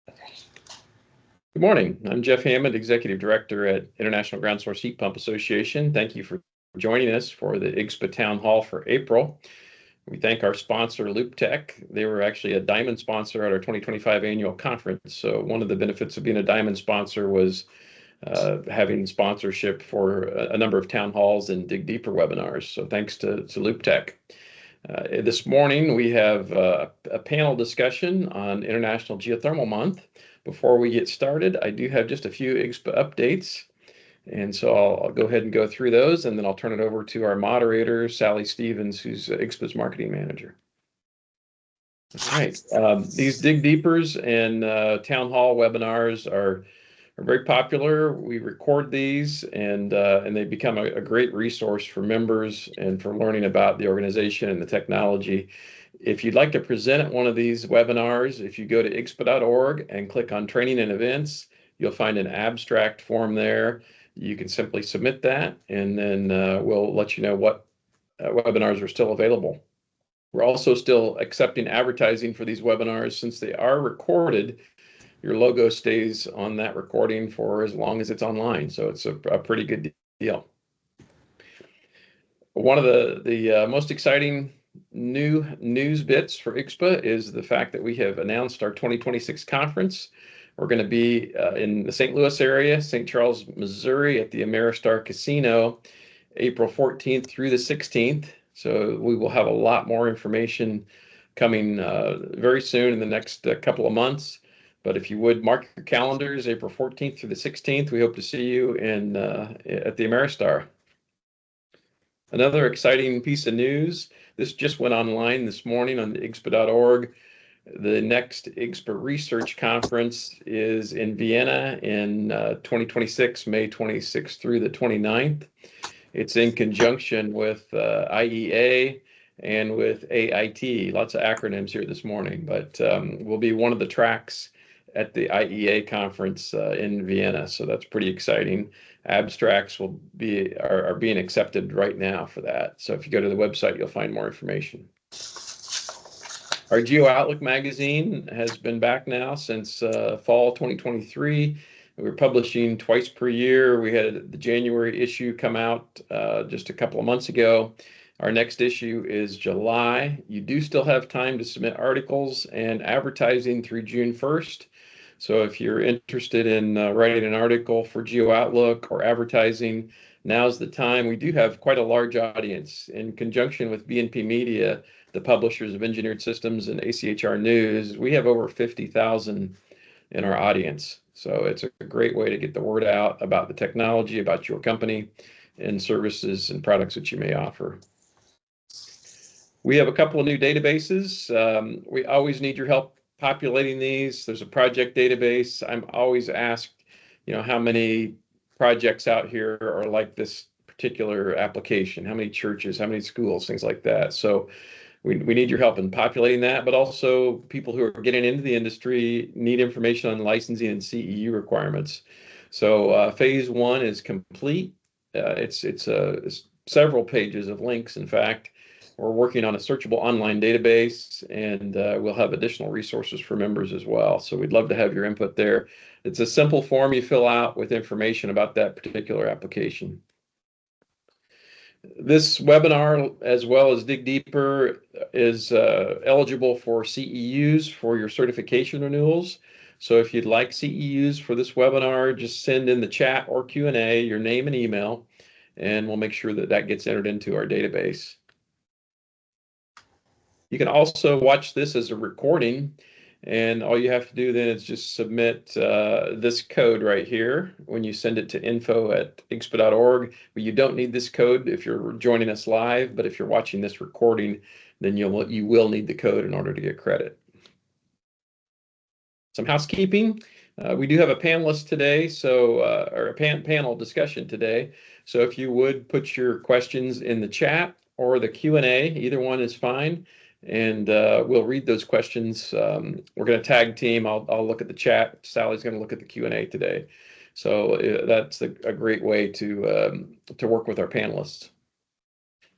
Good morning. I'm Jeff Hammond, Executive Director at International Ground Source Heat Pump Association. Thank you for joining us for the IGSHPA Town Hall for April. We thank our sponsor, LoopTech. They were actually a diamond sponsor at our 2025 annual conference. So one of the benefits of being a diamond sponsor was having sponsorship for a number of town halls and Dig Deeper webinars. So thanks to LoopTech. This morning, we have a panel discussion on International Geothermal Month. Before we get started, I do have just a few IGSHPA updates. And so I'll go ahead and go through those, and then I'll turn it over to our moderator, Sally Stevens, who's IGSHPA's Marketing Manager. All right. These Dig Deepers and Town Hall webinars are very popular. We record these, and they become a great resource for members and for learning about the organization and the technology. If you'd like to present at one of these webinars, if you go to IGSHPA.org and click on Training and Events, you'll find an abstract form there. You can simply submit that, and then we'll let you know what webinars are still available. We're also still accepting advertising for these webinars. Since they are recorded, your logo stays on that recording for as long as it's online. So it's a pretty good deal. One of the most exciting new news bits for IGSHPA is the fact that we have announced our 2026 conference. We're going to be in the St. Louis area, St. Charles, Missouri, at the Ameristar Casino, April 14th through the 16th. So we will have a lot more information coming very soon in the next couple of months. But if you would mark your calendars, April 14th through the 16th, we hope to see you at the Ameristar. Another exciting piece of news, this just went online this morning on IGSHPA.org. The next IGSHPA Research Conference is in Vienna in 2026, May 26th through the 29th. It's in conjunction with IEA and with AIT, lots of acronyms here this morning, but will be one of the tracks at the IEA conference in Vienna. So that's pretty exciting. Abstracts are being accepted right now for that. So if you go to the website, you'll find more information. Our Geo Outlook magazine has been back now since fall 2023. We're publishing twice per year. We had the January issue come out just a couple of months ago. Our next issue is July. You do still have time to submit articles and advertising through June 1st. So if you're interested in writing an article for Geo Outlook or advertising, now's the time. We do have quite a large audience. In conjunction with BNP Media, the publishers of Engineered Systems and ACHR News, we have over 50,000 in our audience. So it's a great way to get the word out about the technology, about your company, and services and products that you may offer. We have a couple of new databases. We always need your help populating these. There's a project database. I'm always asked, how many projects out here are like this particular application, how many churches, how many schools, things like that. So we need your help in populating that, but also people who are getting into the industry need information on licensing and CEU requirements. So phase one is complete. It's several pages of links, in fact. We're working on a searchable online database, and we'll have additional resources for members as well. So we'd love to have your input there. It's a simple form you fill out with information about that particular application. This webinar, as well as Dig Deeper, is eligible for CEUs for your certification renewals. So if you'd like CEUs for this webinar, just send in the chat or Q&A your name and email, and we'll make sure that gets entered into our database. You can also watch this as a recording, and all you have to do then is just submit this code right here when you send it to info@igshpa.org. But you don't need this code if you're joining us live, but if you're watching this recording, then you will need the code in order to get credit. Some housekeeping. We do have a panelist today, or a panel discussion today. So if you would put your questions in the chat or the Q&A, either one is fine. And we'll read those questions. We're going to tag team. I'll look at the chat. Sally's going to look at the Q&A today. So that's a great way to work with our panelists.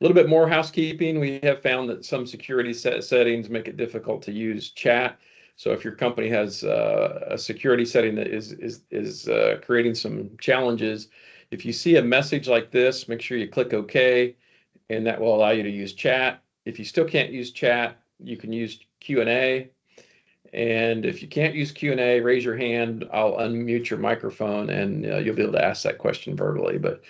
A little bit more housekeeping. We have found that some security settings make it difficult to use chat. So if your company has a security setting that is creating some challenges, if you see a message like this, make sure you click OK, and that will allow you to use chat. If you still can't use chat, you can use Q&A. And if you can't use Q&A, raise your hand. I'll unmute your microphone, and you'll be able to ask that question verbally. But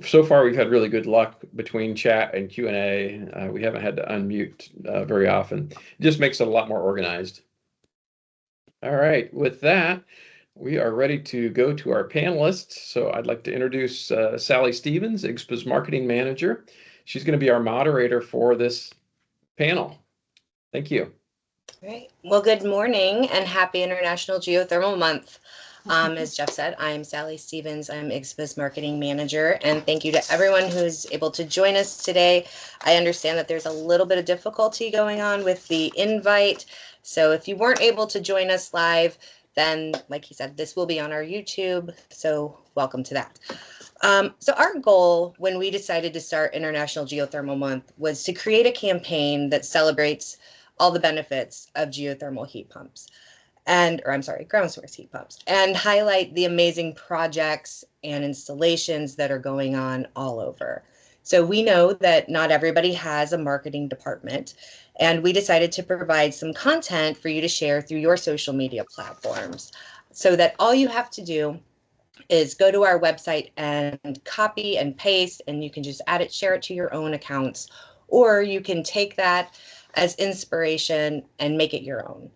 so far, we've had really good luck between chat and Q&A. We haven't had to unmute very often. It just makes it a lot more organized. All right, with that, we are ready to go to our panelists. So I'd like to introduce Sally Stevens, IGSHPA's Marketing Manager. She's going to be our moderator for this panel. Thank you. Great. Well, good morning and happy International Geothermal Month. As Jeff said, I'm Sally Stevens. I'm IGSHPA's Marketing Manager, and thank you to everyone who's able to join us today. I understand that there's a little bit of difficulty going on with the invite, so if you weren't able to join us live, then, like he said, this will be on our YouTube, so welcome to that. So our goal when we decided to start International Geothermal Month was to create a campaign that celebrates all the benefits of geothermal heat pumps ground source heat pumps, and highlight the amazing projects and installations that are going on all over. So we know that not everybody has a marketing department, and we decided to provide some content for you to share through your social media platforms, so that all you have to do is go to our website and copy and paste, and you can just add it, share it to your own accounts, or you can take that as inspiration and make it your own.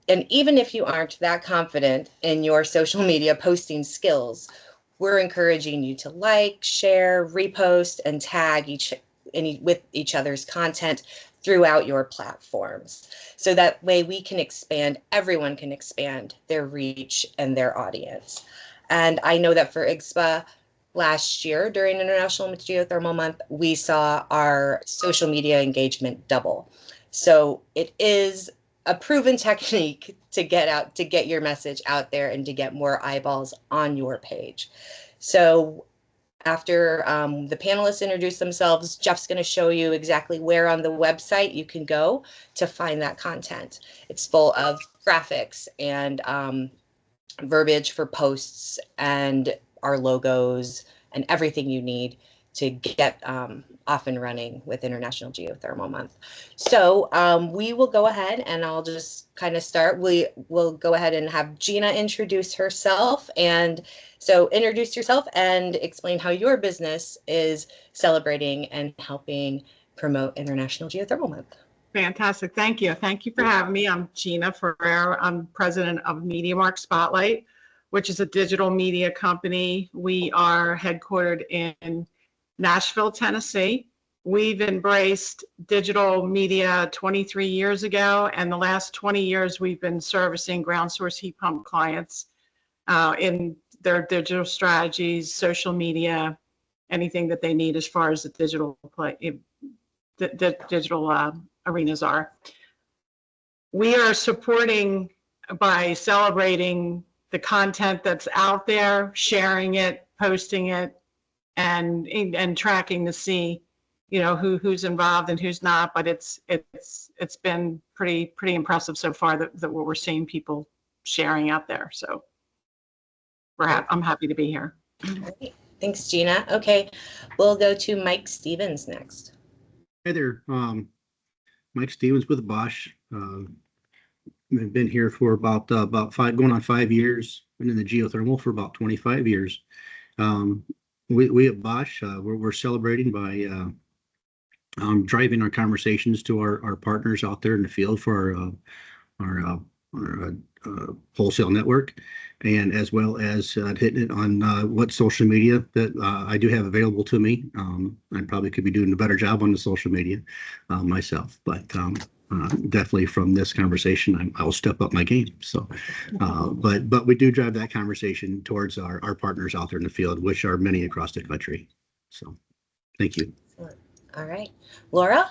And even if you aren't that confident in your social media posting skills, we're encouraging you to like, share, repost, and tag with each other's content throughout your platforms. So that way we can expand, everyone can expand their reach and their audience. And I know that for IGSHPA, last year during International Geothermal Month, we saw our social media engagement double. So it is a proven technique to get your message out there and to get more eyeballs on your page. So after the panelists introduce themselves, Jeff's going to show you exactly where on the website you can go to find that content. It's full of graphics and verbiage for posts and our logos and everything you need to get off and running with International Geothermal Month. So we will go ahead and I'll just kind of start. We will go ahead and have Gina introduce herself. And so introduce yourself and explain how your business is celebrating and helping promote International Geothermal Month. Fantastic. Thank you. Thank you for having me. I'm Gina Ferrer. I'm president of MediaMark Spotlight, which is a digital media company. We are headquartered in Nashville, Tennessee. We've embraced digital media 23 years ago, and the last 20 years we've been servicing ground source heat pump clients in their digital strategies, social media, anything that they need as far as the digital arenas are. We are supporting by celebrating the content that's out there, sharing it, posting it, and tracking to see, you know, who's involved and who's not. But it's been pretty impressive so far that what we're seeing people sharing out there. So I'm happy to be here. Great. Thanks, Gina. Okay, we'll go to Mike Stevens next. Hey there, Mike Stevens with Bosch. I've been here for about going on 5 years, and in the geothermal for about 25 years. We at Bosch, we're celebrating by driving our conversations to our partners out there in the field for our wholesale network, and as well as hitting it on what social media that I do have available to me. I probably could be doing a better job on the social media myself, but definitely from this conversation, I'll step up my game. So, but we do drive that conversation towards our partners out there in the field, which are many across the country. So, thank you. All right, Laura.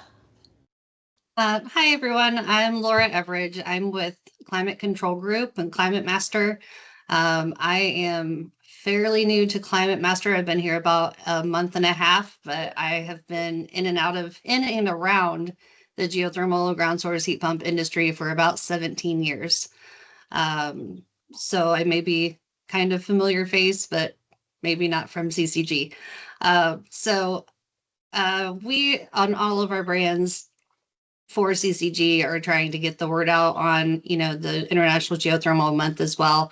Hi, everyone. I'm Laura Everidge. I'm with Climate Control Group and Climate Master. I am fairly new to Climate Master. I've been here about a month and a half, but I have been in and around the geothermal ground source heat pump industry for about 17 years. So I may be kind of familiar face, but maybe not from CCG. We, on all of our brands for CCG, are trying to get the word out on, the International Geothermal Month as well.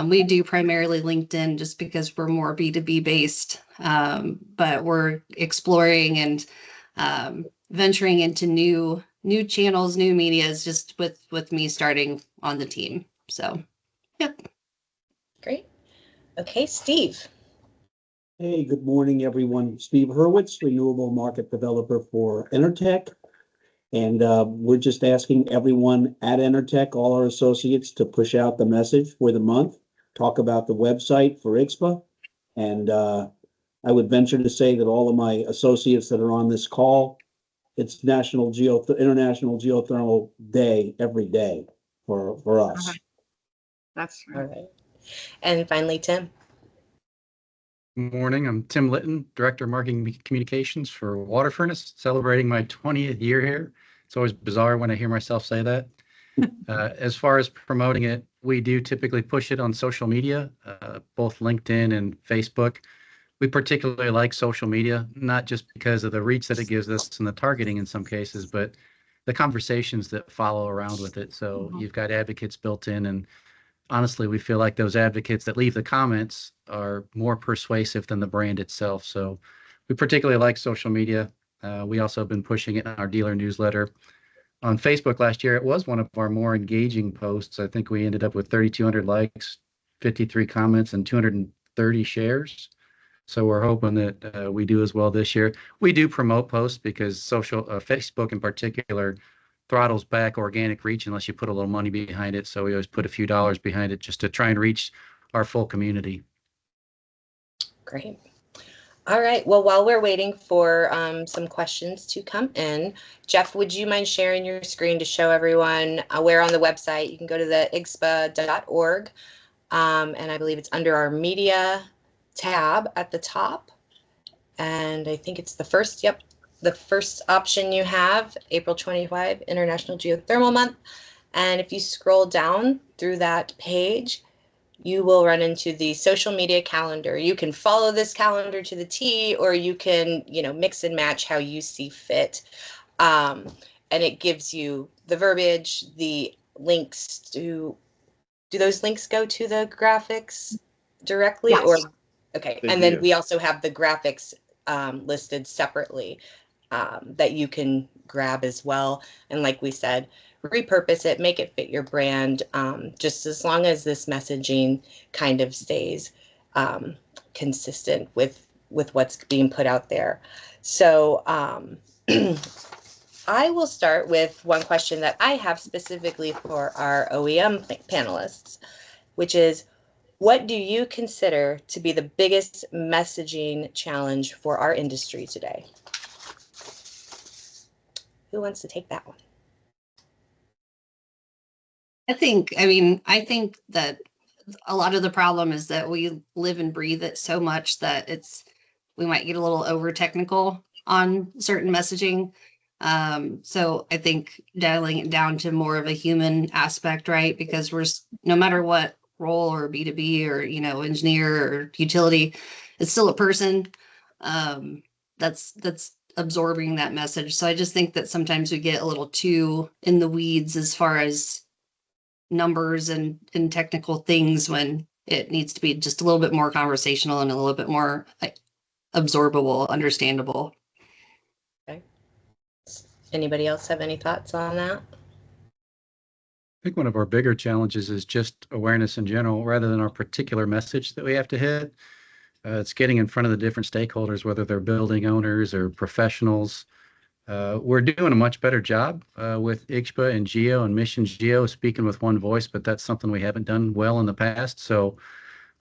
We do primarily LinkedIn just because we're more B2B based, but we're exploring and venturing into new channels, new medias, just with me starting on the team. So, yep. Great. Okay, Steve. Hey, good morning, everyone. Steve Hurwitz, Renewable Market Developer for Enertech. And we're just asking everyone at Enertech, all our associates, to push out the message for the month, talk about the website for IGSHPA. And I would venture to say that all of my associates that are on this call, it's International Geothermal Day every day for us. That's All right. right. And finally, Tim. Good morning. I'm Tim Litton, Director of Marketing Communications for Water Furnace, celebrating my 20th year here. It's always bizarre when I hear myself say that. As far as promoting it, we do typically push it on social media, both LinkedIn and Facebook. We particularly like social media, not just because of the reach that it gives us and the targeting in some cases, but the conversations that follow around with it. So you've got advocates built in, and honestly, we feel like those advocates that leave the comments are more persuasive than the brand itself. So we particularly like social media. We also have been pushing it in our dealer newsletter. On Facebook last year, it was one of our more engaging posts. I think we ended up with 3,200 likes, 53 comments, and 230 shares. So we're hoping that we do as well this year. We do promote posts because Facebook in particular throttles back organic reach unless you put a little money behind it. So we always put a few dollars behind it just to try and reach our full community. Great. All right. Well, while we're waiting for some questions to come in, Jeff, would you mind sharing your screen to show everyone where on the website you can go to the IGSHPA.org, and I believe it's under our media tab at the top. And I think it's the first, yep, the first option you have, April 25, International Geothermal Month. And if you scroll down through that page, you will run into the social media calendar. You can follow this calendar to the T, or you can, mix and match how you see fit. And it gives you the verbiage, the links do those links go to the graphics directly? Yes. Or okay. They And then do. we also have the graphics listed separately that you can grab as well. And like we said, repurpose it, make it fit your brand, just as long as this messaging kind of stays consistent with what's being put out there. So I will start with one question that I have specifically for our OEM panelists, which is, what do you consider to be the biggest messaging challenge for our industry today? Who wants to take that one? I think that a lot of the problem is that we live and breathe it so much that we might get a little over technical on certain messaging. So I think dialing it down to more of a human aspect, right? Because no matter what role or B2B or, engineer or utility, it's still a person that's absorbing that message. So I just think that sometimes we get a little too in the weeds as far as numbers and technical things when it needs to be just a little bit more conversational and a little bit more absorbable, understandable. Okay. Anybody else have any thoughts on that? I think one of our bigger challenges is just awareness in general, rather than our particular message that we have to hit. It's getting in front of the different stakeholders, whether they're building owners or professionals. We're doing a much better job with IGSHPA and Geo and Mission Geo speaking with one voice, but that's something we haven't done well in the past. So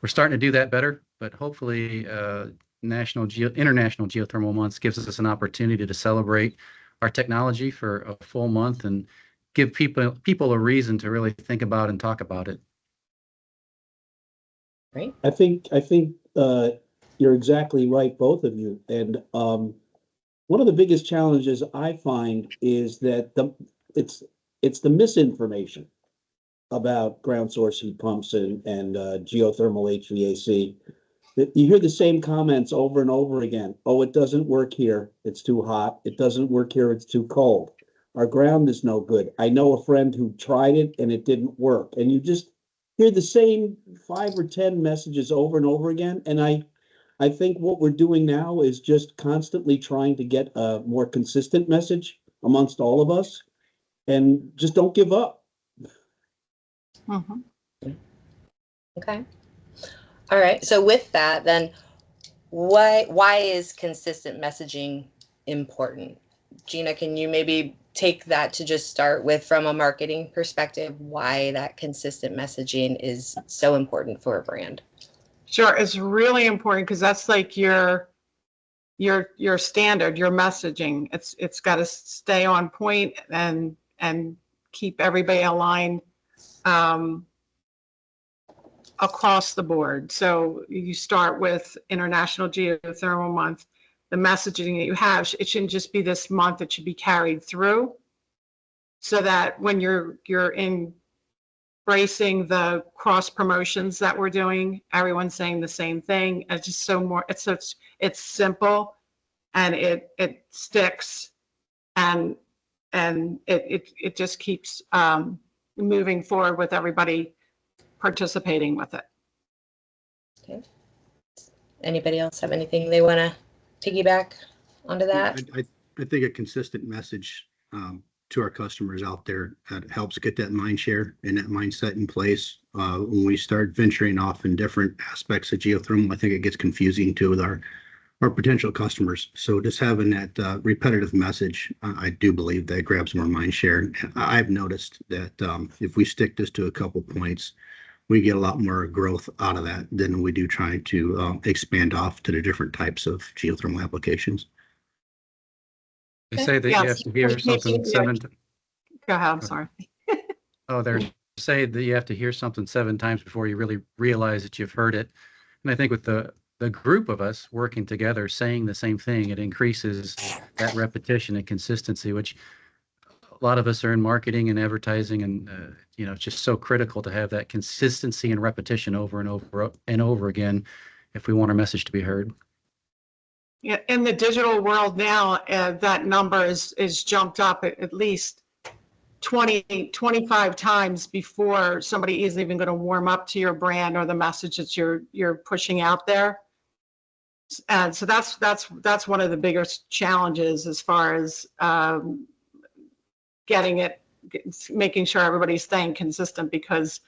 we're starting to do that better, but hopefully International Geothermal Month gives us an opportunity to celebrate our technology for a full month and give people a reason to really think about and talk about it. Right. I think you're exactly right, both of you. And one of the biggest challenges I find is that it's the misinformation about ground source heat pumps and geothermal HVAC. That you hear the same comments over and over again. Oh, it doesn't work here. It's too hot. It doesn't work here. It's too cold. Our ground is no good. I know a friend who tried it and it didn't work. And you just hear the same 5 or 10 messages over and over again. And I think what we're doing now is just constantly trying to get a more consistent message amongst all of us, and just don't give up. Mhm. Okay. All right. So with that, then why is consistent messaging important? Gina, can you maybe take that to just start with, from a marketing perspective, why that consistent messaging is so important for a brand? Sure, it's really important because that's like your standard, your messaging. It's got to stay on point and keep everybody aligned across the board. So you start with International Geothermal Month. The messaging that you have, it shouldn't just be this month, it should be carried through, so that when you're embracing the cross promotions that we're doing, everyone's saying the same thing. It's just it's simple, and it sticks, and it just keeps moving forward with everybody participating with it. Okay. Anybody else have anything they want to piggyback onto that? I think a consistent message to our customers out there helps get that mind share and that mindset in place. When we start venturing off in different aspects of geothermal, I think it gets confusing to with our potential customers. So just having that repetitive message, I do believe that grabs more mind share. I've noticed that if we stick this to a couple points, we get a lot more growth out of that than we do trying to expand off to the different types of geothermal applications. They say that you have to hear something seven. Go ahead, I'm sorry. Oh, they say that you have to hear something 7 times before you really realize that you've heard it. And I think with the group of us working together, saying the same thing, it increases that repetition and consistency, which a lot of us are in marketing and advertising, and it's just so critical to have that consistency and repetition over and over and over again if we want our message to be heard. Yeah, in the digital world now, that number is jumped up at least 20, 25 times before somebody is even going to warm up to your brand or the message that you're pushing out there. And so that's one of the biggest challenges as far as making sure everybody's staying consistent, because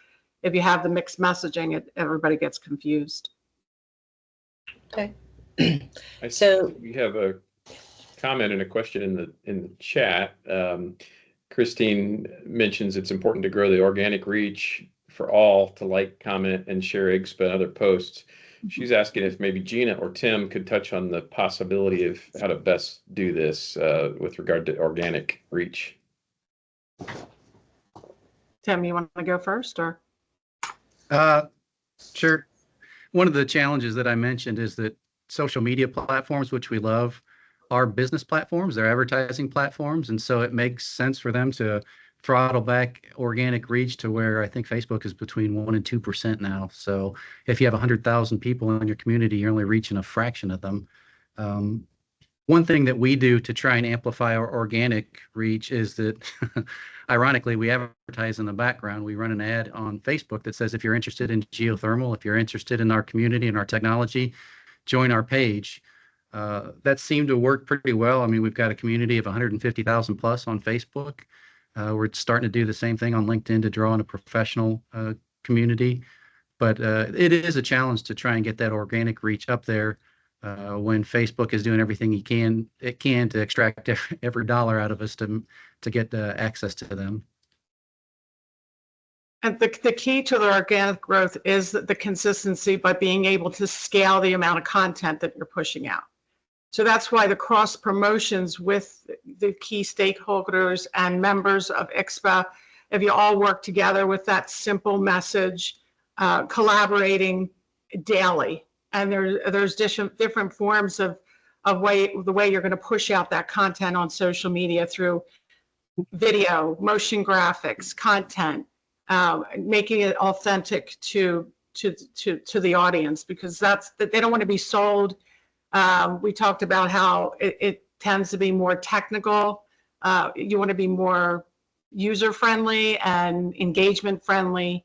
if you have the mixed messaging, everybody gets confused. Okay. So we have a comment and a question in the chat. Christine mentions it's important to grow the organic reach for all to like, comment, and share IGSHPA and other posts. She's asking if maybe Gina or Tim could touch on the possibility of how to best do this with regard to organic reach. Tim, you want to go first, or? Sure. One of the challenges that I mentioned is that social media platforms, which we love, are business platforms, they're advertising platforms. And so it makes sense for them to throttle back organic reach to where I think Facebook is between 1% and 2% now. So if you have 100,000 people in your community, you're only reaching a fraction of them. One thing that we do to try and amplify our organic reach is that, ironically, we advertise in the background. We run an ad on Facebook that says, if you're interested in geothermal, if you're interested in our community and our technology, join our page. That seemed to work pretty well. I mean, we've got a community of 150,000 plus on Facebook. We're starting to do the same thing on LinkedIn to draw in a professional community. But it is a challenge to try and get that organic reach up there when Facebook is doing everything it can to extract every dollar out of us to get access to them. And the key to the organic growth is the consistency by being able to scale the amount of content that you're pushing out. So that's why the cross promotions with the key stakeholders and members of IGSHPA, if you all work together with that simple message, collaborating daily. And there's different forms of of the way you're going to push out that content on social media through video, motion graphics, content, making it authentic to the audience, because that's that they don't want to be sold. We talked about how it tends to be more technical. You want to be more user friendly and engagement friendly.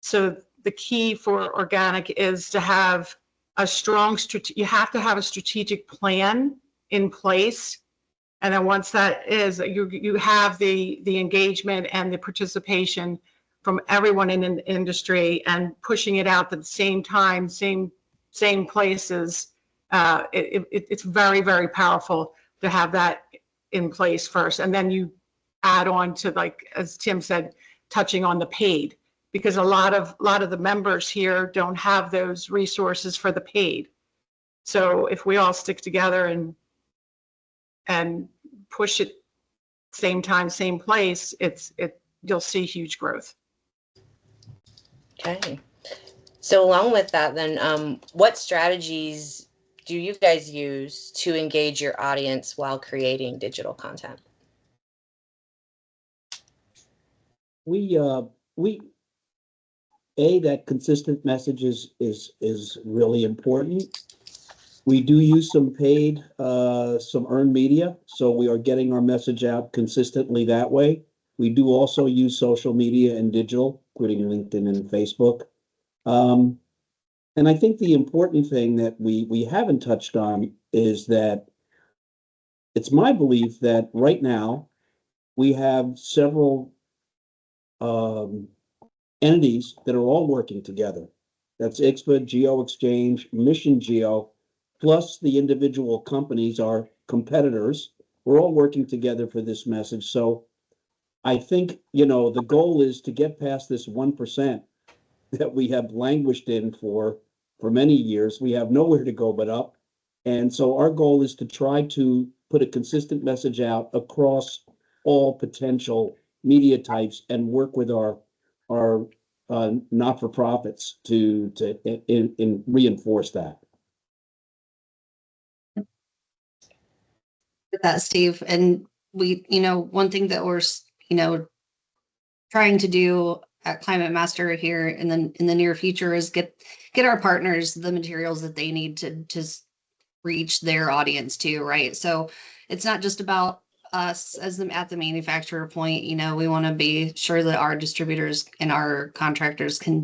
So the key for organic is to have a strong you have to have a strategic plan in place. And then once that is, you have the engagement and the participation from everyone in the industry, and pushing it out at the same time, same places. It's very, very powerful to have that in place first. And then you add on to, like, as Tim said, touching on the paid, because a lot of the members here don't have those resources for the paid. So if we all stick together and push it same time, same place, you'll see huge growth. Okay. So along with that, then, what strategies do you guys use to engage your audience while creating digital content? That consistent message is really important. We do use some paid, some earned media, so we are getting our message out consistently that way. We do also use social media and digital, including LinkedIn and Facebook. And I think the important thing that we haven't touched on is that it's my belief that right now we have several entities that are all working together. That's IGSHPA, Geo Exchange, Mission Geo, plus the individual companies, our competitors. We're all working together for this message. So I think, the goal is to get past this 1% that we have languished in for many years. We have nowhere to go but up. And so our goal is to try to put a consistent message out across all potential media types and work with our not-for-profits to reinforce that. With that, Steve, and we, one thing that we're, trying to do at Climate Master here in the near future is get our partners the materials that they need to reach their audience too, right? So it's not just about us at the manufacturer point. We want to be sure that our distributors and our contractors can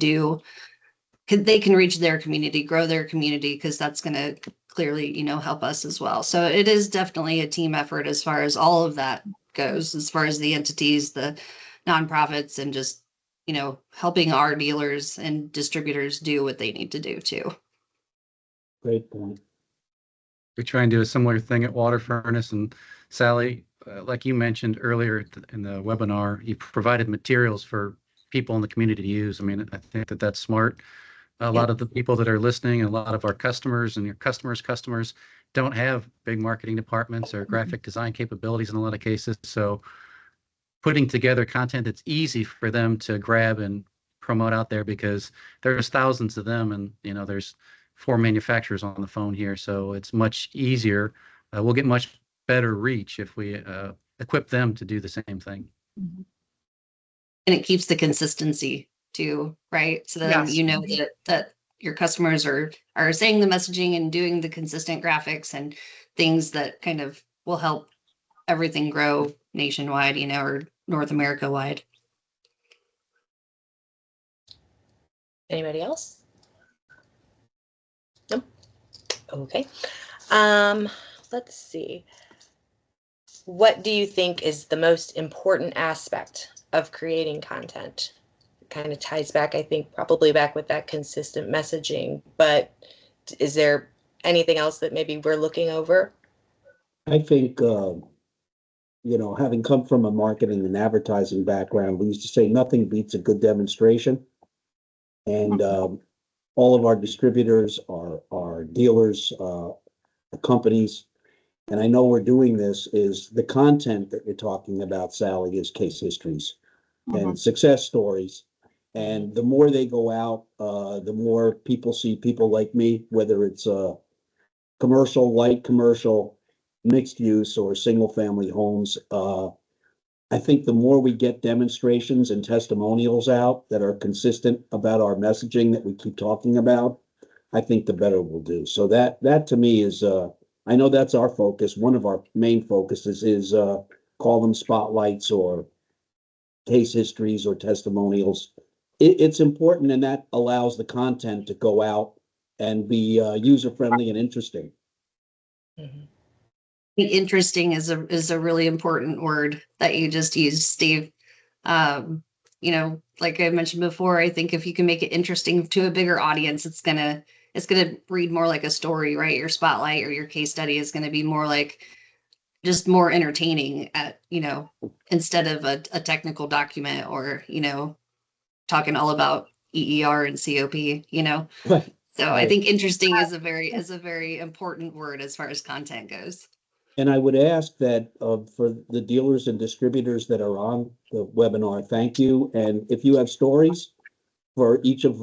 reach their community, grow their community, because that's going to clearly, help us as well. So it is definitely a team effort as far as all of that goes, as far as the entities, the nonprofits, and just, helping our dealers and distributors do what they need to do too. Great point. We try and do a similar thing at Water Furnace. And Sally, like you mentioned earlier in the webinar, you provided materials for people in the community to use. I mean, I think that's smart. A lot of the people that are listening, and a lot of our customers and your customers don't have big marketing departments or graphic design capabilities in a lot of cases. So putting together content that's easy for them to grab and promote out there, because there's thousands of them, and there's 4 manufacturers on the phone here, so it's much easier. We'll get much better reach if we equip them to do the same thing. And it keeps the consistency too, right? So then Yes. that your customers are saying the messaging and doing the consistent graphics and things that kind of will help everything grow nationwide, or North America wide. Anybody else? Nope. Okay. Let's see. What do you think is the most important aspect of creating content? It kind of ties back, I think, probably back with that consistent messaging, but is there anything else that maybe we're looking over? I think, having come from a marketing and advertising background, we used to say nothing beats a good demonstration. And all of our distributors, our dealers, companies, and I know we're doing this, is the content that you're talking about, Sally, is case histories and success stories. And the more they go out, the more people see people like me, whether it's commercial, light commercial, mixed use, or single family homes. I think the more we get demonstrations and testimonials out that are consistent about our messaging that we keep talking about, I think the better we'll do. So that to me is, I know that's our focus. One of our main focuses is call them spotlights or case histories or testimonials. It's important, and that allows the content to go out and be user friendly and interesting. Mhm. Interesting is a really important word that you just used, Steve. You know, like I mentioned before, I think if you can make it interesting to a bigger audience, it's gonna read more like a story, right? Your spotlight or your case study is gonna be more like just more entertaining at, you know, instead of a technical document or, you know, talking all about EER and COP, you know. Right. So I think interesting is a very important word as far as content goes. And I would ask that for the dealers and distributors that are on the webinar, thank you. And if you have stories for each of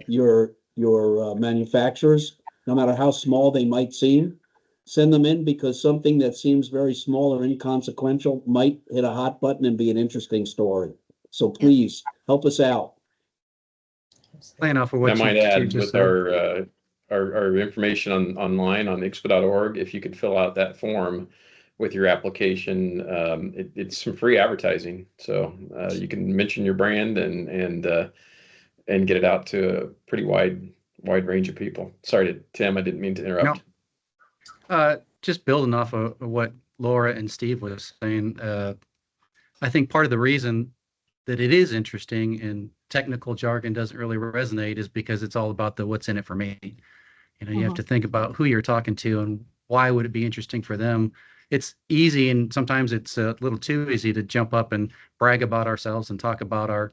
your manufacturers, no matter how small they might seem, send them in, because something that seems very small or inconsequential might hit a hot button and be an interesting story. So please help us out. Playing off of I what might you add, just with said. our information online on IGSHPA.org, if you could fill out that form with your application, it's some free advertising. So you can mention your brand and get it out to a pretty wide range of people. Sorry, Tim, I didn't mean to interrupt. Just building off of what Laura and Steve was saying, I think part of the reason that it is interesting and technical jargon doesn't really resonate is because it's all about the what's in it for me. You know, you have to think about who you're talking to and why would it be interesting for them. It's easy, and sometimes it's a little too easy to jump up and brag about ourselves and talk about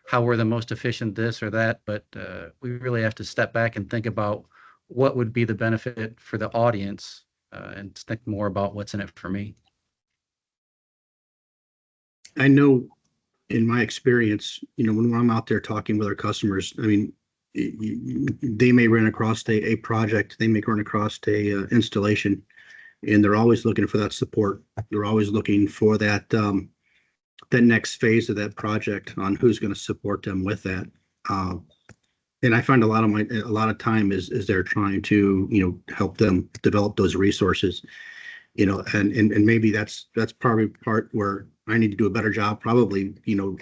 how we're the most efficient this or that. But we really have to step back and think about what would be the benefit for the audience, and think more about what's in it for me. I know in my experience, you know, when I'm out there talking with our customers, I mean, they may run across a project, they may run across a installation, and they're always looking for that support. They're always looking for that that next phase of that project on who's going to support them with that. And I find a lot of time is they're trying to, you know, help them develop those resources, you know, and maybe that's probably part where I need to do a better job, probably, you know,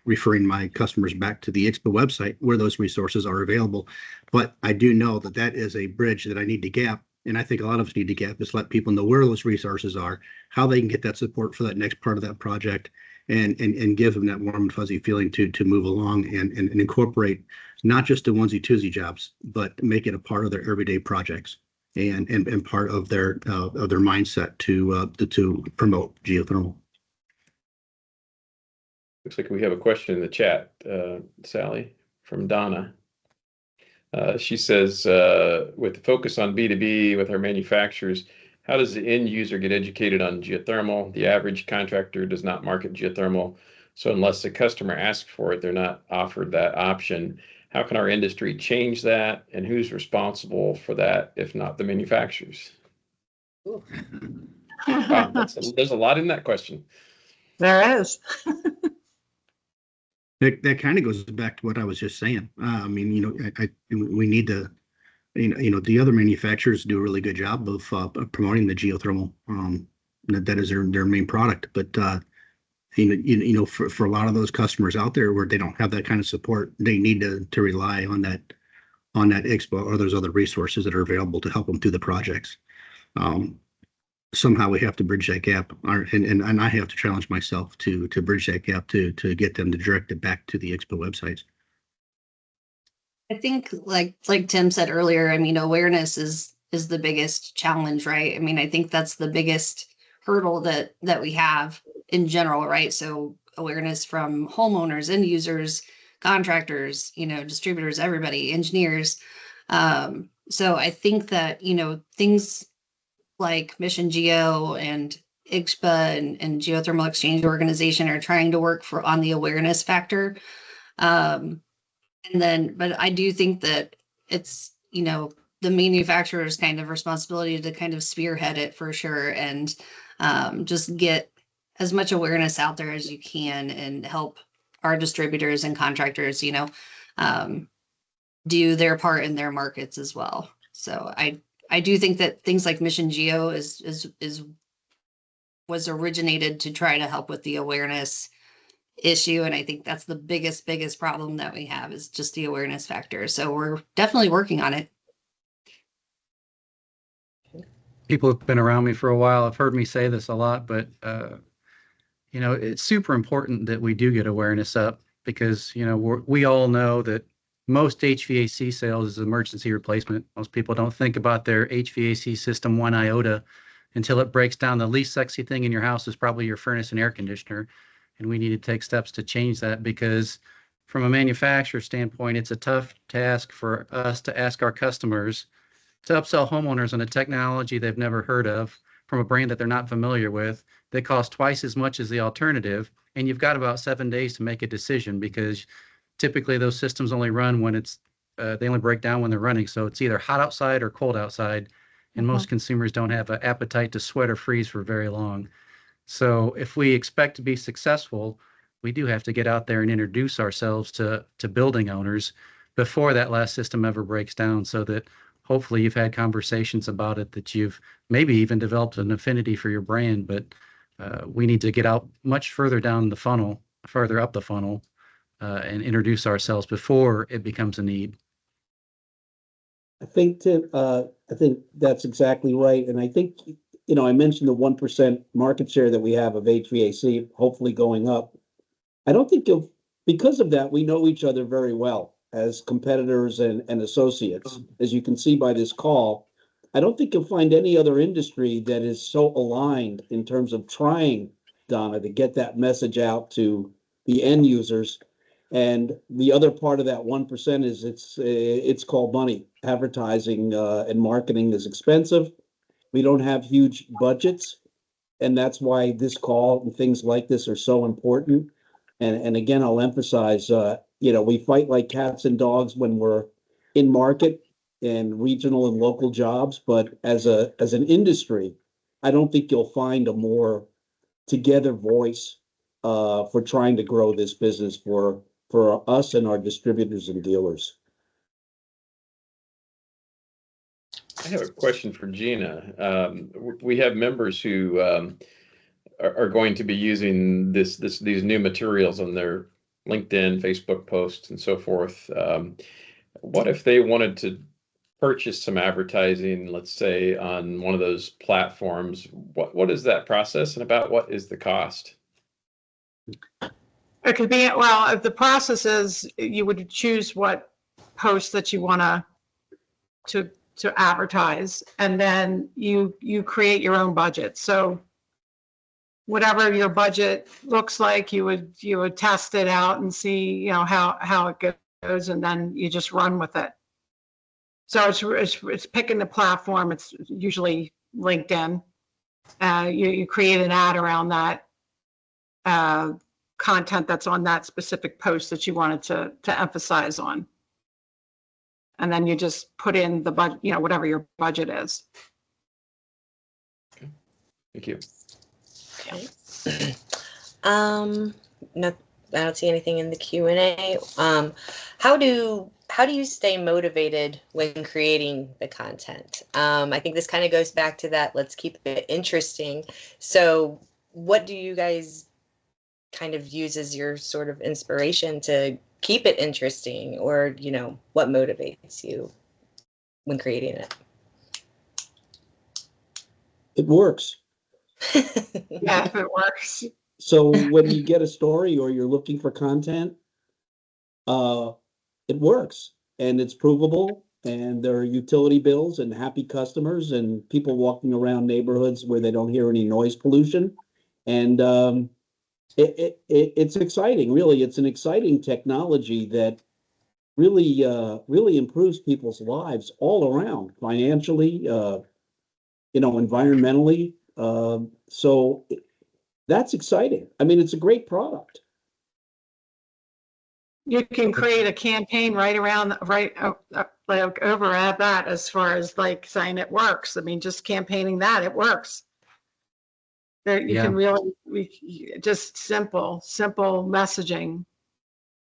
referring my customers back to the IGSHPA website where those resources are available. But I do know that that is a bridge that I need to gap. And I think a lot of us need to gap is let people know where those resources are, how they can get that support for that next part of that project, and give them that warm and fuzzy feeling to move along and incorporate not just the onesie twosie jobs, but make it a part of their everyday projects and part of their mindset to promote geothermal. Looks like we have a question in the chat, Sally, from Donna. She says, with the focus on B2B with our manufacturers, how does the end user get educated on geothermal? The average contractor does not market geothermal, so unless the customer asks for it, they're not offered that option. How can our industry change that, and who's responsible for that if not the manufacturers? Wow, there's a lot in that question. There is. That kind of goes back to what I was just saying. I mean, you know, we need to, you know, the other manufacturers do a really good job of promoting the geothermal. That is their main product. But you know, for a lot of those customers out there where they don't have that kind of support, they need to rely on that IGSHPA or those other resources that are available to help them through the projects. Somehow we have to bridge that gap, and I have to challenge myself to bridge that gap to get them to direct it back to the IGSHPA websites. I think like Tim said earlier, I mean, awareness is the biggest challenge, right? I mean, I think that's the biggest hurdle that we have in general, right? So awareness from homeowners, end users, contractors, you know, distributors, everybody, engineers. So I think that, you know, things like Mission Geo and IGSHPA and Geothermal Exchange Organization are trying to work on the awareness factor. But I do think that it's, you know, the manufacturer's kind of responsibility to kind of spearhead it for sure, and just get as much awareness out there as you can and help our distributors and contractors, do their part in their markets as well. So I do think that things like Mission Geo was originated to try to help with the awareness issue. And I think that's the biggest problem that we have is just the awareness factor. So we're definitely working on it. People who've been around me for a while have heard me say this a lot, but it's super important that we do get awareness up because, we all know that most HVAC sales is emergency replacement. Most people don't think about their HVAC system one iota until it breaks down. The least sexy thing in your house is probably your furnace and air conditioner. And we need to take steps to change that because from a manufacturer standpoint, it's a tough task for us to ask our customers to upsell homeowners on a technology they've never heard of from a brand that they're not familiar with. They cost twice as much as the alternative. And you've got about 7 days to make a decision because typically those systems only run when they only break down when they're running. So it's either hot outside or cold outside. And most consumers don't have an appetite to sweat or freeze for very long. So if we expect to be successful, we do have to get out there and introduce ourselves to building owners before that last system ever breaks down so that hopefully you've had conversations about it, that you've maybe even developed an affinity for your brand. But we need to get out much further down the funnel, further up the funnel, and introduce ourselves before it becomes a need. I think that's exactly right. And I think, I mentioned the 1% market share that we have of HVAC, hopefully going up. I don't think because of that, we know each other very well as competitors and associates. As you can see by this call, I don't think you'll find any other industry that is so aligned in terms of trying, Donna, to get that message out to the end users. And the other part of that 1% is it's called money. Advertising and marketing is expensive. We don't have huge budgets, and that's why this call and things like this are so important. And again, I'll emphasize, we fight like cats and dogs when we're in market and regional and local jobs, but as an industry, I don't think you'll find a more together voice for trying to grow this business for us and our distributors and dealers. I have a question for Gina. We have members who are going to be using these new materials on their LinkedIn, Facebook posts, and so forth. What if they wanted to purchase some advertising, let's say on one of those platforms? What is that process, and about what is the cost? It could be, well, the process is you would choose what post that you want to advertise, and then you create your own budget. So whatever your budget looks like, you would test it out and see, how it goes, and then you just run with it. So it's picking the platform. It's usually LinkedIn. You create an ad around that content that's on that specific post that you wanted to emphasize on. And then you just put in the budget, whatever your budget is. Okay. Thank you. Okay. No, I don't see anything in the Q&A. How do you stay motivated when creating the content? I think this kind of goes back to that, let's keep it interesting. So what do you guys kind of use as your sort of inspiration to keep it interesting, or, what motivates you when creating it? It works. Yeah, if it works. So when you get a story or you're looking for content, it works and it's provable, and there are utility bills and happy customers and people walking around neighborhoods where they don't hear any noise pollution. And it's exciting, really. It's an exciting technology that really improves people's lives all around, financially, environmentally. So that's exciting. I mean, it's a great product. You can create a campaign right around, like over at that, as far as like saying it works. I mean, just campaigning that, it works. There, you Yeah. can really, just simple messaging.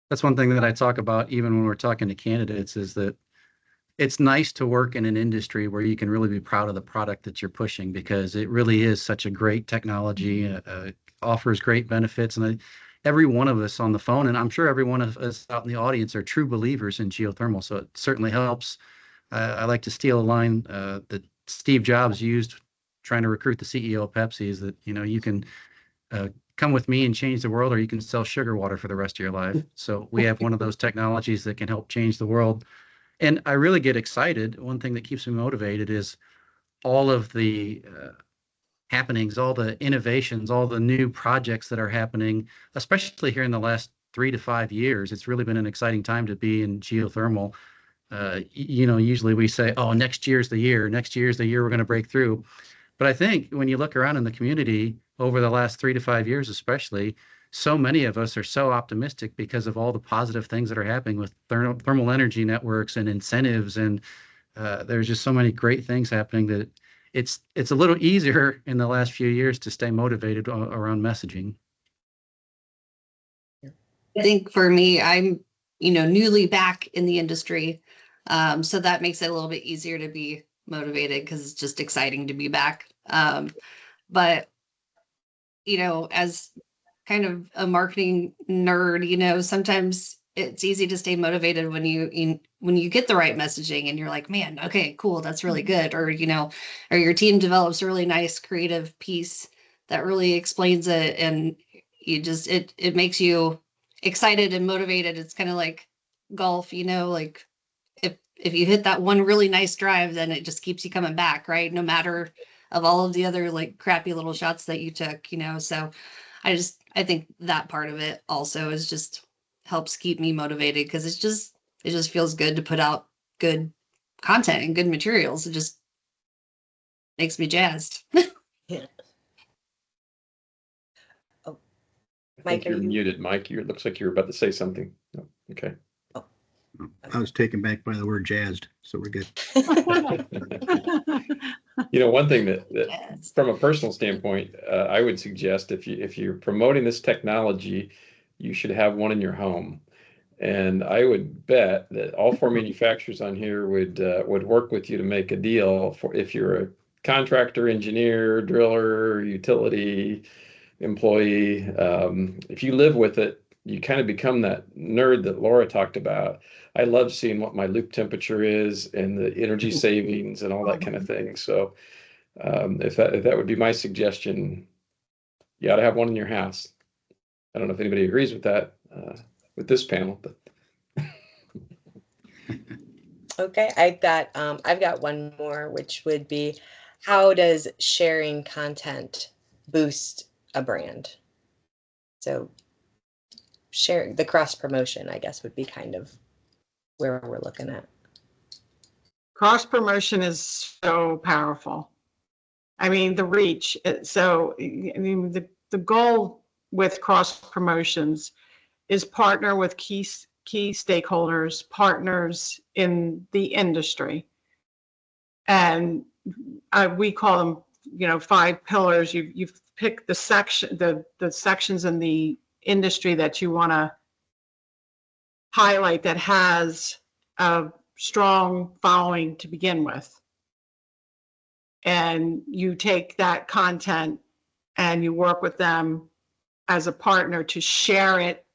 That's one thing that I talk about even when we're talking to candidates is that it's nice to work in an industry where you can really be proud of the product that you're pushing because it really is such a great technology, offers great benefits. And every one of us on the phone, and I'm sure every one of us out in the audience are true believers in geothermal. So it certainly helps. I like to steal a line that Steve Jobs used trying to recruit the CEO of Pepsi is that, you can come with me and change the world, or you can sell sugar water for the rest of your life. So we have one of those technologies that can help change the world. And I really get excited. One thing that keeps me motivated is all of the happenings, all the innovations, all the new projects that are happening, especially here in the last 3 to 5 years. It's really been an exciting time to be in geothermal. Usually we say, oh, next year's the year we're going to break through. But I think when you look around in the community over the last 3 to 5 years, especially, so many of us are so optimistic because of all the positive things that are happening with thermal energy networks and incentives. And there's just so many great things happening that it's a little easier in the last few years to stay motivated around messaging. I think for me, I'm, newly back in the industry. So that makes it a little bit easier to be motivated because it's just exciting to be back. But, as kind of a marketing nerd, sometimes it's easy to stay motivated when you get the right messaging and you're like, man, okay, cool, that's really good. Or, or your team develops a really nice creative piece that really explains it. And it makes you excited and motivated. It's kind of like golf, like if you hit that one really nice drive, then it just keeps you coming back, right? No matter of all of the other like crappy little shots that you took, so I think that part of it also is just helps keep me motivated because it just feels good to put out good content and good materials. It just makes me jazzed. Yeah. Oh, I Mike, think you're muted, Mike. It looks like you're about to say something. Oh, okay. I was taken back by the word jazzed, so we're good. One thing that Yes. from a personal standpoint, I would suggest if you're promoting this technology, you should have one in your home. And I would bet that all 4 manufacturers on here would work with you to make a deal for if you're a contractor, engineer, driller, utility employee. If you live with it, you kind of become that nerd that Laura talked about. I love seeing what my loop temperature is and the energy savings and all that kind of thing. So if that would be my suggestion, you ought to have one in your house. I don't know if anybody agrees with that with this panel, but okay, I've got one more, which would be, how does sharing content boost a brand? So sharing the cross promotion, I guess, would be kind of where we're looking at. Cross promotion is so powerful. I mean, the reach. So, I mean, the goal with cross promotions is partner with key stakeholders, partners in the industry, and we call them, 5 pillars. You've picked the sections in the industry that you want to highlight that has a strong following to begin with. And you take that content and you work with them as a partner to share it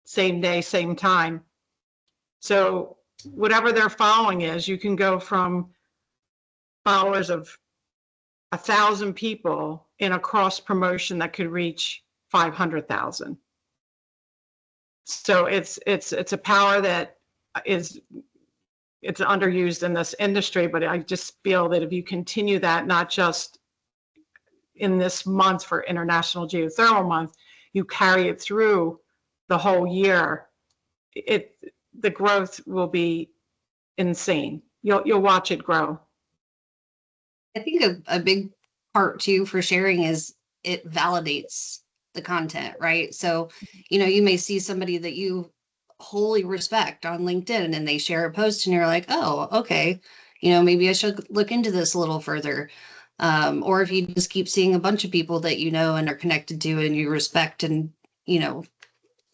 same day, same time. So whatever their following is, you can go from followers of 1,000 people in a cross promotion that could reach 500,000. So it's a power that it's underused in this industry, but I just feel that if you continue that, not just in this month for International Geothermal Month, you carry it through the whole year, the growth will be insane. You'll watch it grow. I think a big part too for sharing is it validates the content, right? So, you may see somebody that you wholly respect on LinkedIn, and they share a post and you're like, oh, okay, maybe I should look into this a little further. Or if you just keep seeing a bunch of people that you know and are connected to and you respect and,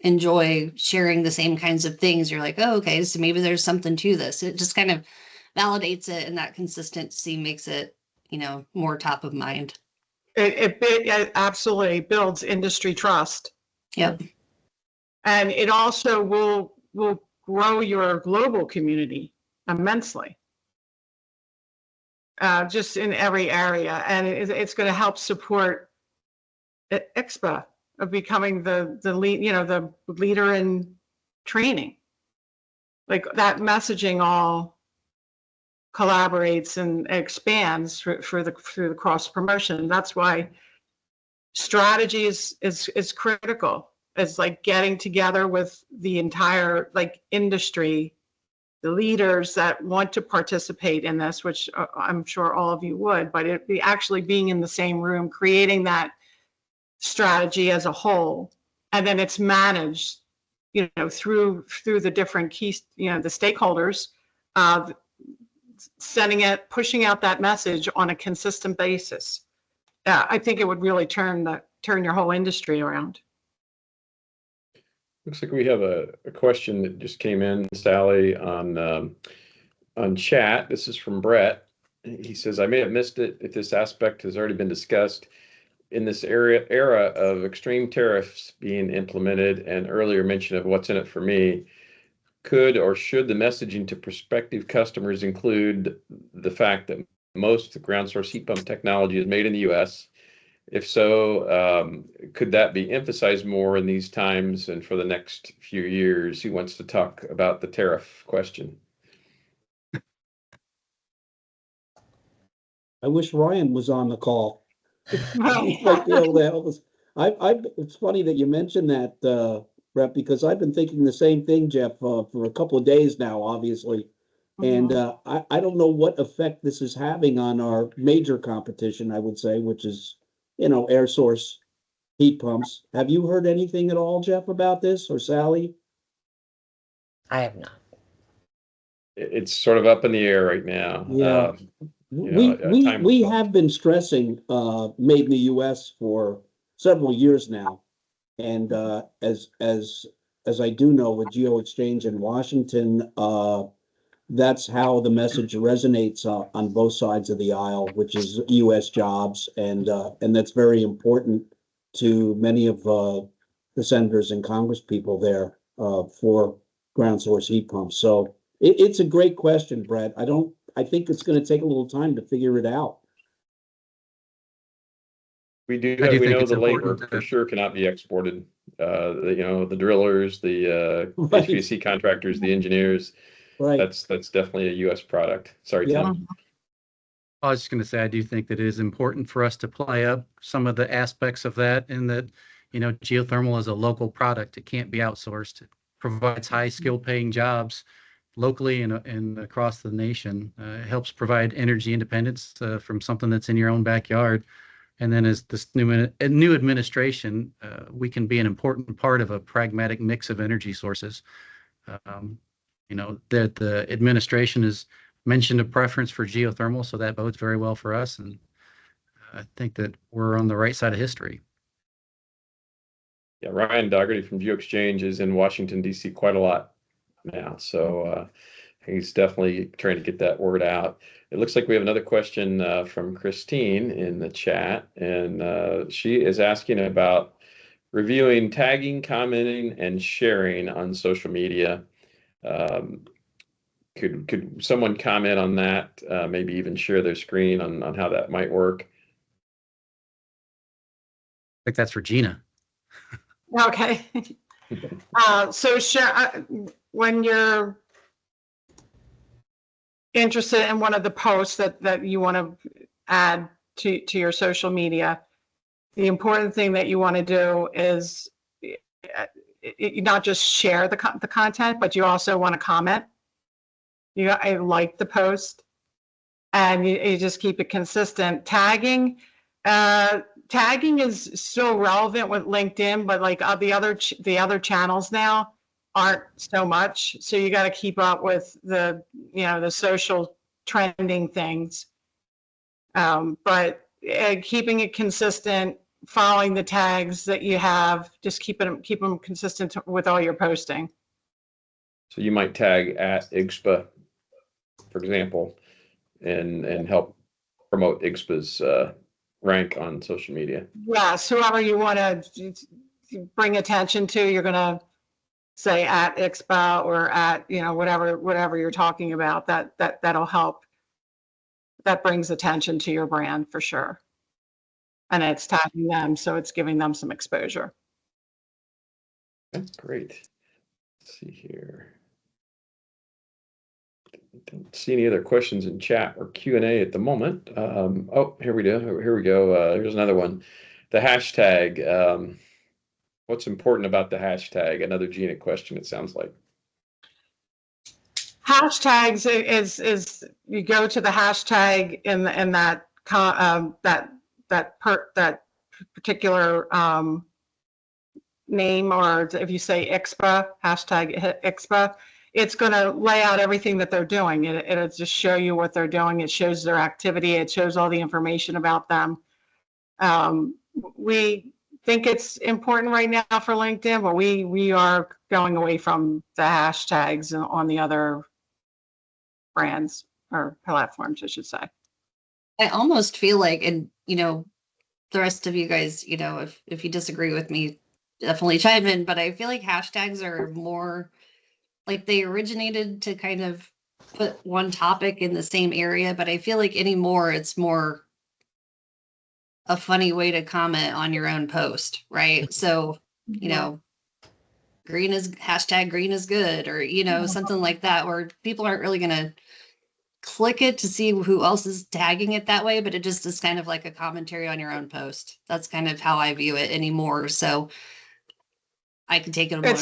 enjoy sharing the same kinds of things, you're like, oh, okay, so maybe there's something to this. It just kind of validates it, and that consistency makes it, more top of mind. It absolutely builds industry trust. Yep. And it also will grow your global community immensely, just in every area. And it's going to help support IGSHPA of becoming the lead, the leader in training. Like that messaging all collaborates and expands through the cross promotion. That's why strategy is critical. It's like getting together with the entire industry, the leaders that want to participate in this, which I'm sure all of you would, but it be actually being in the same room, creating that strategy as a whole, and then it's managed, through the different key, the stakeholders, sending it, pushing out that message on a consistent basis. I think it would really turn your whole industry around. Looks like we have a question that just came in, Sally, on chat. This is from Brett. He says, I may have missed it if this aspect has already been discussed. In this era of extreme tariffs being implemented and earlier mention of what's in it for me, could or should the messaging to prospective customers include the fact that most ground source heat pump technology is made in the U.S.? If so, could that be emphasized more in these times and for the next few years? Who wants to talk about the tariff question? I wish Ryan was on the call. He might be able to help us. It's funny that you mentioned that, Brett, because I've been thinking the same thing, Jeff, for a couple of days now, obviously. And I don't know what effect this is having on our major competition, I would say, which is, air source heat pumps. Have you heard anything at all, Jeff, about this, or Sally? I have not. It's sort of up in the air right now. Yeah. We have been stressing made in the U.S. for several years now, and as I do know with GeoExchange in Washington, that's how the message resonates on both sides of the aisle, which is U.S. jobs, and that's very important to many of the senators and Congress people there for ground source heat pumps. So it's a great question, Brett. I think it's going to take a little time to figure it out. We know it's the labor important for sure cannot be exported. The drillers, the Right. HVAC contractors, the engineers. Right. That's definitely a U.S. product. Sorry, Yeah. Tim. I was just going to say, I do think that it is important for us to play up some of the aspects of that, and that, geothermal is a local product. It can't be outsourced. It provides high skill paying jobs locally and across the nation. It helps provide energy independence from something that's in your own backyard. And then as this new administration, we can be an important part of a pragmatic mix of energy sources. That the administration has mentioned a preference for geothermal, so that bodes very well for us. And I think that we're on the right side of history. Yeah, Ryan Dougherty from GeoExchange is in Washington, D.C. quite a lot now. So he's definitely trying to get that word out. It looks like we have another question from Christine in the chat, and she is asking about reviewing tagging, commenting, and sharing on social media. Could someone comment on that? Maybe even share their screen on how that might work? I think that's for Gina. Okay. So share when you're interested in one of the posts that you want to add to your social media. The important thing that you want to do is not just share the content, but you also want to comment. I like the post, and you just keep it consistent. Tagging is still relevant with LinkedIn, but like the other channels now aren't so much. So you got to keep up with the, the social trending things. But keeping it consistent, following the tags that you have, just keep them consistent with all your posting. So you might tag at IGSHPA, for example, and help promote IGSHPA's rank on social media. Yes, whoever you want to bring attention to, you're going to say at IGSHPA or at, whatever you're talking about. That'll help. That brings attention to your brand for sure. And it's tagging them, so it's giving them some exposure. Okay, great. Let's see here. Don't see any other questions in chat or Q&A at the moment. Oh, here we go. Here's another one. The hashtag. What's important about the hashtag? Another Gina question, it sounds like. Hashtags is you go to the hashtag in that particular name, or if you say IGSHPA, hashtag IGSHPA, it's going to lay out everything that they're doing. It'll just show you what they're doing. It shows their activity. It shows all the information about them. We think it's important right now for LinkedIn, but we are going away from the hashtags on the other brands or platforms, I should say. I almost feel like, and the rest of you guys, if you disagree with me, definitely chime in, but I feel like hashtags are more like they originated to kind of put one topic in the same area, but I feel like anymore it's more a funny way to comment on your own post, right? So, green is good, or, something like that, where people aren't really going to click it to see who else is tagging it that way, but it just is kind of like a commentary on your own post. That's kind of how I view it anymore. So I can take it They're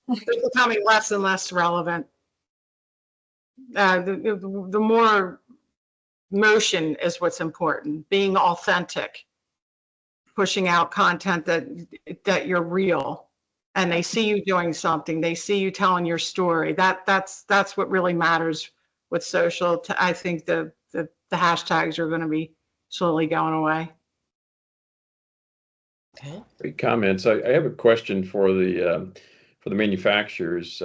becoming less and less relevant. The more motion is what's important, being authentic, pushing out content that you're real, and they see you doing something, they see you telling your story. That's what really matters with social. I think the hashtags are going to be slowly going away. Okay. Great comments. I have a question for the manufacturers.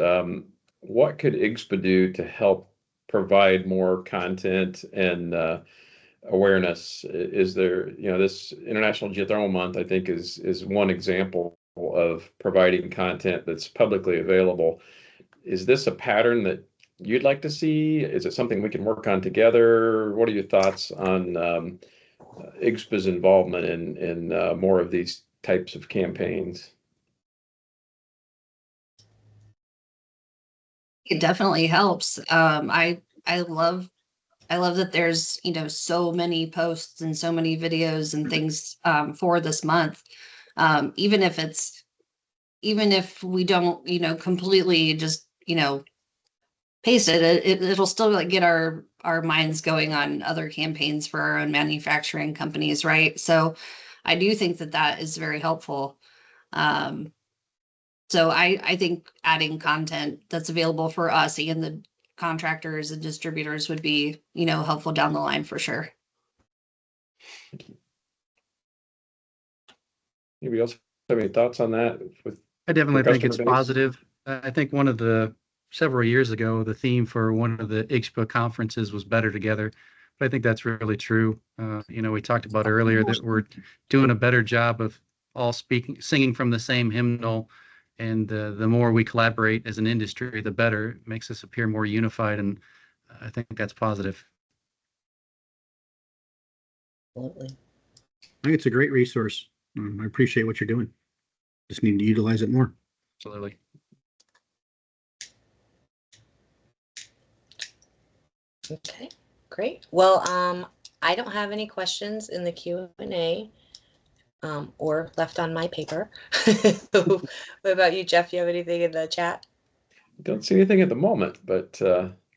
What could IGSHPA do to help provide more content and awareness? Is there, this International Geothermal Month, I think, is one example of providing content that's publicly available. Is this a pattern that you'd like to see? Is it something we can work on together? What are your thoughts on IGSHPA's involvement in more of these types of campaigns? It definitely helps. I love that there's so many posts and so many videos and things for this month. Even if we don't completely just paste it, it'll still like get our minds going on other campaigns for our own manufacturing companies, right? So I do think that is very helpful. So I think adding content that's available for us and the contractors and distributors would be, helpful down the line for sure. Anybody else have any thoughts on that? I definitely think it's customer base? positive. I think several years ago, the theme for one of the IGSHPA conferences was Better Together. But I think that's really true. We talked about earlier that we're doing a better job of all singing from the same hymnal. And the more we collaborate as an industry, the better. It makes us appear more unified. And I think that's positive. Absolutely. I think it's a great resource. I appreciate what you're doing. Just need to utilize it more. Absolutely. Okay, great. Well, I don't have any questions in the Q&A or left on my paper. What about you, Jeff? You have anything in the chat? Don't see anything at the moment, but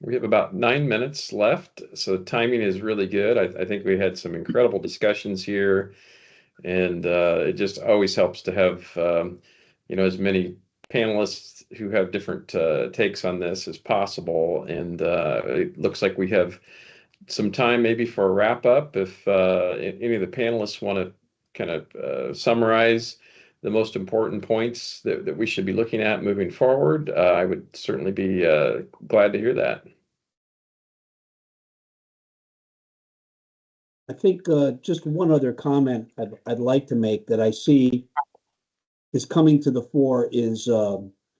we have about 9 minutes left, so timing is really good. I think we had some incredible discussions here, and it just always helps to have as many panelists who have different takes on this as possible. And it looks like we have some time maybe for a wrap up. If any of the panelists want to kind of summarize the most important points that we should be looking at moving forward, I would certainly be glad to hear that. I think just one other comment I'd like to make that I see is coming to the fore is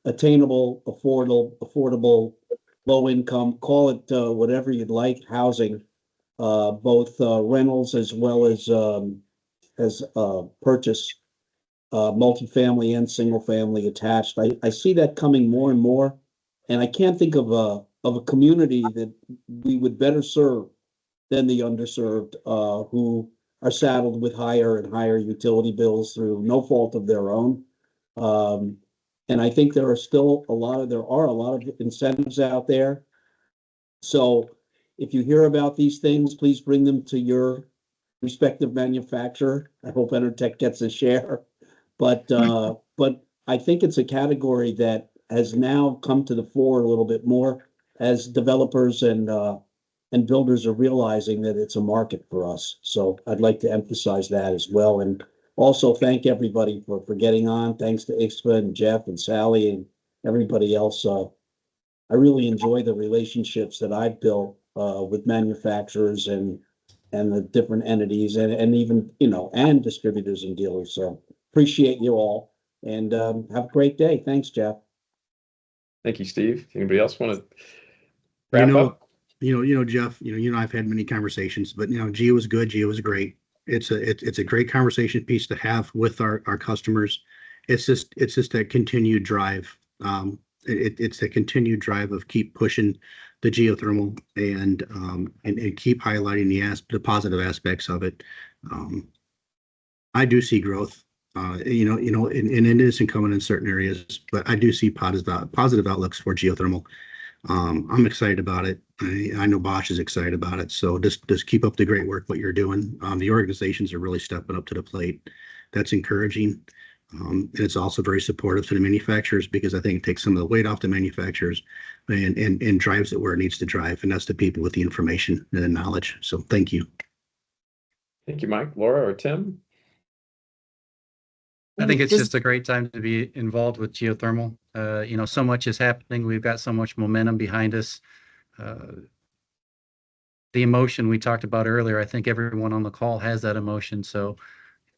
attainable, affordable, low income, call it whatever you'd like, housing, both rentals as well as purchase, multifamily and single family attached. I see that coming more and more, and I can't think of a community that we would better serve than the underserved, who are saddled with higher and higher utility bills through no fault of their own. And I think there are a lot of incentives out there. So if you hear about these things, please bring them to your respective manufacturer. I hope Enertech gets a share. But I think it's a category that has now come to the fore a little bit more as developers and builders are realizing that it's a market for us. So I'd like to emphasize that as well. And also thank everybody for getting on. Thanks to IGSHPA and Jeff and Sally and everybody else. I really enjoy the relationships that I've built with manufacturers and the different entities and even, and distributors and dealers. So appreciate you all and have a great day. Thanks, Jeff. Thank you, Steve. Anybody else want to wrap up? Jeff, I've had many conversations, but Geo is good. Geo is great. It's a great conversation piece to have with our customers. It's just that continued drive. It's a continued drive of keep pushing the geothermal and keep highlighting the positive aspects of it. I do see growth. And it isn't coming in certain areas, but I do see positive outlooks for geothermal. I'm excited about it. I know Bosch is excited about it. So just keep up the great work, what you're doing. The organizations are really stepping up to the plate. That's encouraging. And it's also very supportive to the manufacturers because I think it takes some of the weight off the manufacturers and drives it where it needs to drive. And that's the people with the information and the knowledge. So thank you. Thank you, Mike. Laura or Tim? I think it's just a great time to be involved with geothermal. So much is happening. We've got so much momentum behind us. The emotion we talked about earlier, I think everyone on the call has that emotion. So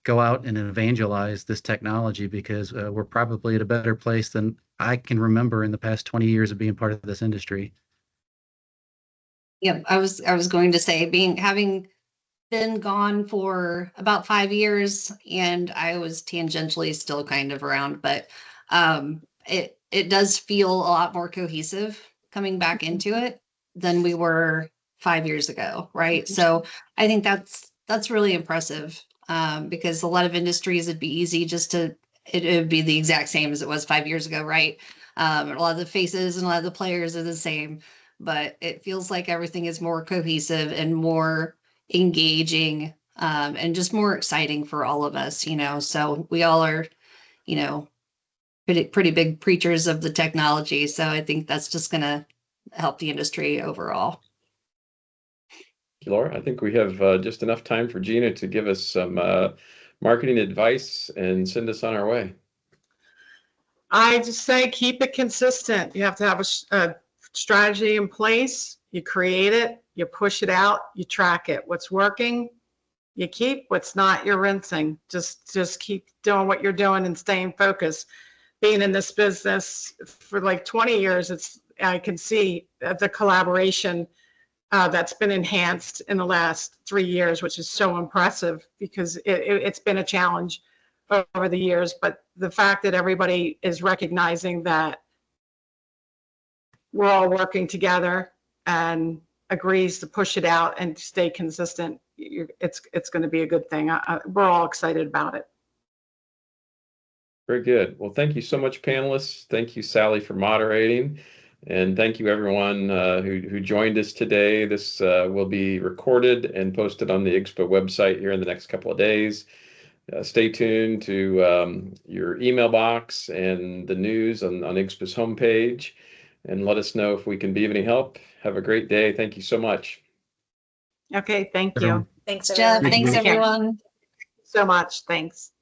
go out and evangelize this technology because we're probably at a better place than I can remember in the past 20 years of being part of this industry. Yeah, I was going to say having been gone for about 5 years and I was tangentially still kind of around, but it does feel a lot more cohesive coming back into it than we were 5 years ago, right? So I think that's really impressive because a lot of industries it'd be easy it would be the exact same as it was 5 years ago, right? A lot of the faces and a lot of the players are the same, but it feels like everything is more cohesive and more engaging and just more exciting for all of us, so we all are, pretty big preachers of the technology. So I think that's just going to help the industry overall. Laura, I think we have just enough time for Gina to give us some marketing advice and send us on our way. I just say keep it consistent. You have to have a strategy in place. You create it, you push it out, you track it. What's working, you keep. What's not, you're rinsing. Just keep doing what you're doing and staying focused. Being in this business for like 20 years, I can see the collaboration that's been enhanced in the last 3 years, which is so impressive because it's been a challenge over the years. But the fact that everybody is recognizing that we're all working together and agrees to push it out and stay consistent, it's going to be a good thing. We're all excited about it. Very good. Well, thank you so much, panelists. Thank you, Sally, for moderating. And thank you, everyone who joined us today. This will be recorded and posted on the IGSHPA website here in the next couple of days. stay tuned to your email box and the news on IGSHPA's homepage, and let us know if we can be of any help. Have a great day. Thank you so much. Okay, thank Everyone. you Thanks, Jeff, everyone. thanks Take care. everyone. so much. Thanks.